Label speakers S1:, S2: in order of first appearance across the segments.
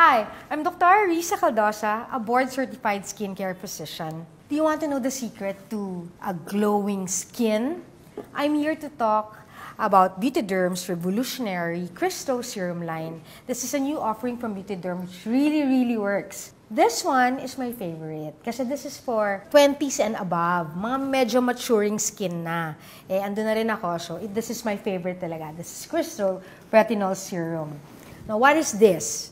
S1: Hi, I'm Dr. Risa Caldosa, a board-certified skincare physician. Do you want to know the secret to a glowing skin? I'm here to talk about Beautyderm's revolutionary Cristo Serum line. This is a new offering from Beautyderm which really works. This one is my favorite kasi this is for 20s and above, mga medyo maturing skin na. Ando na rin ako, so this is my favorite talaga. This is Cristo Retinol Serum. Now, what is this?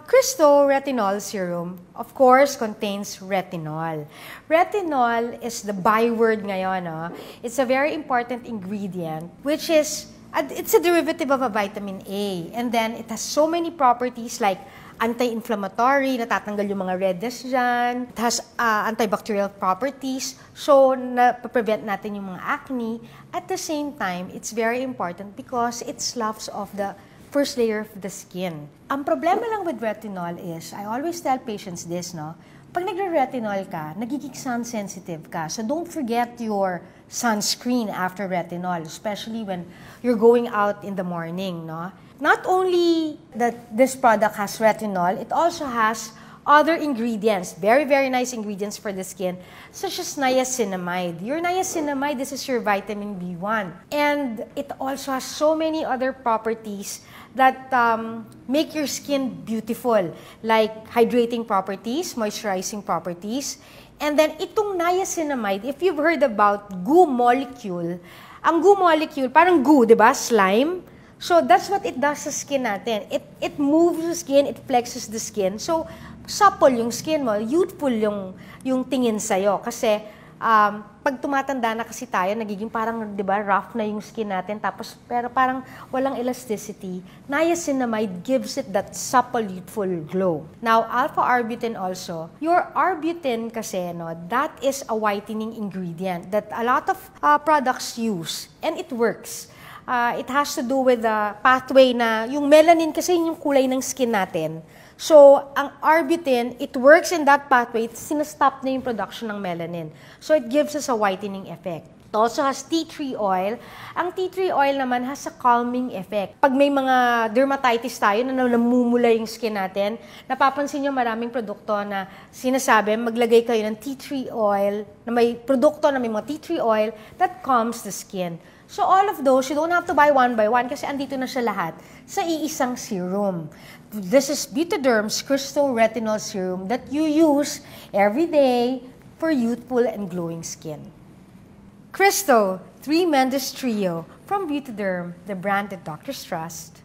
S1: Cristo Retinol Serum, of course, contains retinol. Retinol is the byword ngayon. No? It's a very important ingredient, which is, it's a derivative of a vitamin A. And then, it has so many properties like anti-inflammatory, natatanggal yung mga redness dyan. It has antibacterial properties, so na-prevent natin yung mga acne. At the same time, it's very important because it sloughs off the first layer of the skin. Ang problema lang with retinol is, I always tell patients this, no? Pag nagre-retinol ka, nagiging sun-sensitive ka. So don't forget your sunscreen after retinol, especially when you're going out in the morning, no? Not only that this product has retinol, it also has other ingredients, very nice ingredients for the skin, such as niacinamide. Your niacinamide, this is your vitamin B1. And it also has so many other properties that make your skin beautiful, like hydrating properties, moisturizing properties. And then itong niacinamide, if you've heard about goo molecule, ang goo molecule, parang goo, di ba? Slime. So that's what it does sa skin natin. It moves the skin, it flexes the skin. So supple yung skin mo, youthful yung tingin sa'yo. Kasi pag tumatanda na kasi tayo, nagiging parang, di ba, rough na yung skin natin, tapos pero parang walang elasticity. Niacinamide gives it that supple, youthful glow. Now, alpha-arbutin also. Your arbutin kasi, no, that is a whitening ingredient that a lot of products use, and it works. It has to do with the pathway na, yung melanin kasi yung kulay ng skin natin. So, ang arbutin, it works in that pathway, sinastop na yung production ng melanin. So, it gives us a whitening effect. It also has tea tree oil. Ang tea tree oil naman has a calming effect. Pag may mga dermatitis tayo na namumula yung skin natin, napapansin nyo maraming produkto na sinasabi, maglagay kayo ng tea tree oil, na may produkto na may mga tea tree oil that calms the skin. So all of those, you don't have to buy one by one kasi andito na siya lahat sa iisang serum. This is Beautyderm's Cristo Retinol Serum that you use every day for youthful and glowing skin. Cristo 3 Mendes Trio from Beautyderm, the brand that doctors trust.